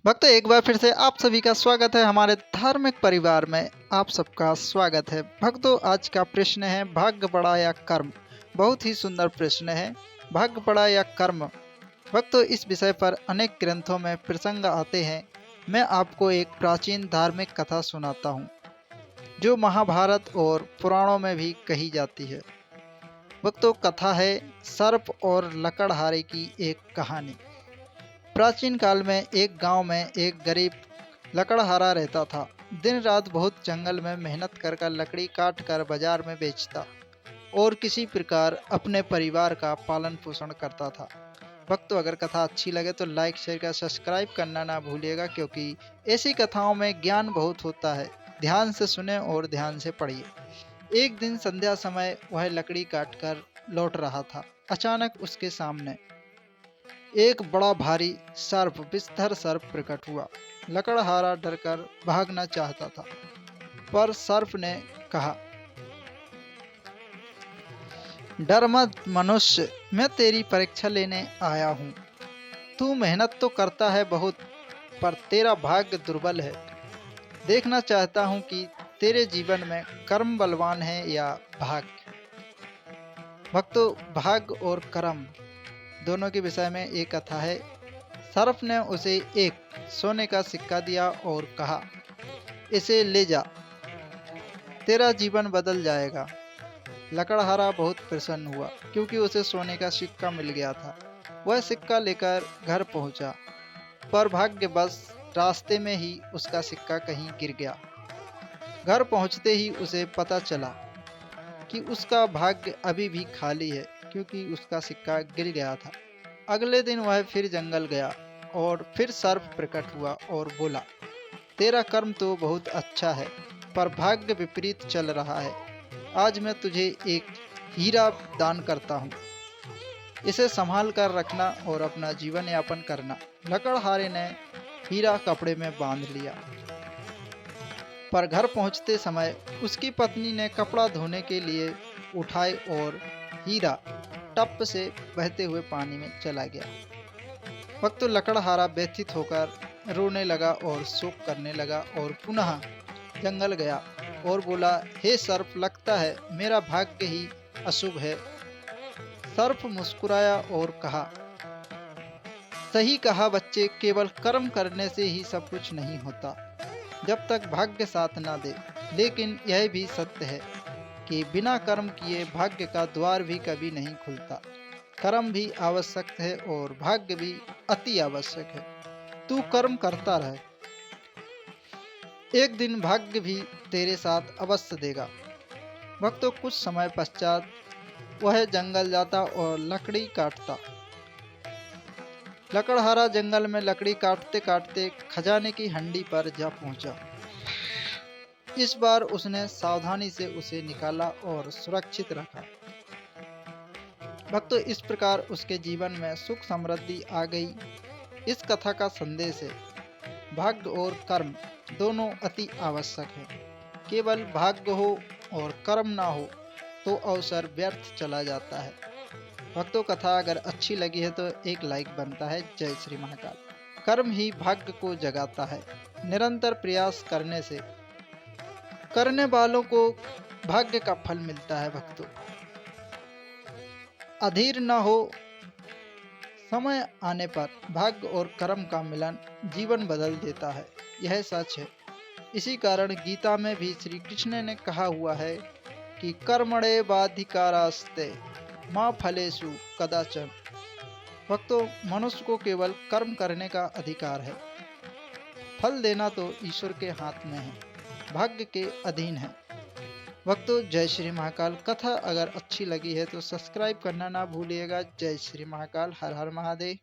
भक्तों, एक बार फिर से आप सभी का स्वागत है हमारे धार्मिक परिवार में। आप सबका स्वागत है भक्तों। आज का प्रश्न है भाग्य बड़ा या कर्म। बहुत ही सुंदर प्रश्न है, भाग्य बड़ा या कर्म। भक्तों, इस विषय पर अनेक ग्रंथों में प्रसंग आते हैं। मैं आपको एक प्राचीन धार्मिक कथा सुनाता हूँ जो महाभारत और पुराणों में भी कही जाती है। भक्तों, कथा है सर्प और लकड़हारे की एक कहानी। प्राचीन काल में एक गांव में एक गरीब लकड़हारा रहता था। दिन रात बहुत जंगल में मेहनत कर लकड़ी काट कर बाजार में बेचता और किसी प्रकार अपने परिवार का पालन पोषण करता था। भक्तों, अगर कथा अच्छी लगे तो लाइक शेयर का सब्सक्राइब करना ना भूलिएगा, क्योंकि ऐसी कथाओं में ज्ञान बहुत होता है। ध्यान से सुने और ध्यान से पढ़िए। एक दिन संध्या समय वह लकड़ी काट कर लौट रहा था। अचानक उसके सामने एक बड़ा भारी सर्प विषधर सर्प प्रकट हुआ। लकड़हारा डरकर भागना चाहता था, पर सर्प ने कहा, डर मत मनुष्य, मैं तेरी परीक्षा लेने आया हूँ। तू मेहनत तो करता है बहुत, पर तेरा भाग्य दुर्बल है। देखना चाहता हूँ कि तेरे जीवन में कर्म बलवान है या भाग्य। भक्तों, भाग्य और कर्म दोनों के विषय में एक कथा है। सर्प ने उसे एक सोने का सिक्का दिया और कहा, इसे ले जा, तेरा जीवन बदल जाएगा। लकड़हारा बहुत प्रसन्न हुआ, क्योंकि उसे सोने का सिक्का मिल गया था। वह सिक्का लेकर घर पहुंचा, पर भाग्यवश रास्ते में ही उसका सिक्का कहीं गिर गया। घर पहुंचते ही उसे पता चला कि उसका भाग्य अभी भी खाली है, क्योंकि उसका सिक्का गिर गया था। अगले दिन वह फिर जंगल गया और फिर सर्प प्रकट हुआ और बोला, तेरा कर्म तो बहुत अच्छा है, पर भाग्य विपरीत चल रहा है। आज मैं तुझे एक हीरा दान करता हूँ, इसे संभाल कर रखना और अपना जीवन यापन करना। लकड़हारे ने हीरा कपड़े में बांध लिया, पर घर पहुंचते समय उसकी पत्नी ने कपड़ा धोने के लिए उठाए और हीरा टप से बहते हुए पानी में चला गया। वक्त लकड़हारा व्यथित होकर रोने लगा और शोक करने लगा और पुनः जंगल गया और बोला, हे सर्प, लगता है मेरा भाग्य ही अशुभ है। सर्प मुस्कुराया और कहा, सही कहा बच्चे, केवल कर्म करने से ही सब कुछ नहीं होता, जब तक भाग्य साथ ना दे। लेकिन यह भी सत्य है कि बिना कर्म किए भाग्य का द्वार भी कभी नहीं खुलता। कर्म भी आवश्यक है और भाग्य भी अति आवश्यक है। तू कर्म करता रहे, एक दिन भाग्य भी तेरे साथ अवश्य देगा। भक्तों, कुछ समय पश्चात वह जंगल जाता और लकड़ी काटता। लकड़हारा जंगल में लकड़ी काटते काटते खजाने की हंडी पर जा पहुंचा। इस बार उसने सावधानी से उसे निकाला और सुरक्षित रखा। भक्तों, इस प्रकार उसके जीवन में सुख समृद्धि आ गई। इस कथा का संदेश है, भाग्य और कर्म दोनों अति आवश्यक है। केवल भाग्य हो और कर्म ना हो तो अवसर व्यर्थ चला जाता है। भक्तों, कथा अगर अच्छी लगी है तो एक लाइक बनता है। जय श्री महाकाल। कर्म ही भाग्य को जगाता है। निरंतर प्रयास करने से करने वालों को भाग्य का फल मिलता है। भक्तों, अधीर न हो, समय आने पर भाग्य और कर्म का मिलन जीवन बदल देता है, यह सच है। इसी कारण गीता में भी श्री कृष्ण ने कहा हुआ है कि कर्मणे बाधिकारास्ते माँ फलेषु कदाचन। भक्तों, मनुष्य को केवल कर्म करने का अधिकार है, फल देना तो ईश्वर के हाथ में है, भाग्य के अधीन है। भक्तों, जय श्री महाकाल। कथा अगर अच्छी लगी है तो सब्सक्राइब करना ना भूलिएगा। जय श्री महाकाल। हर हर महादेव।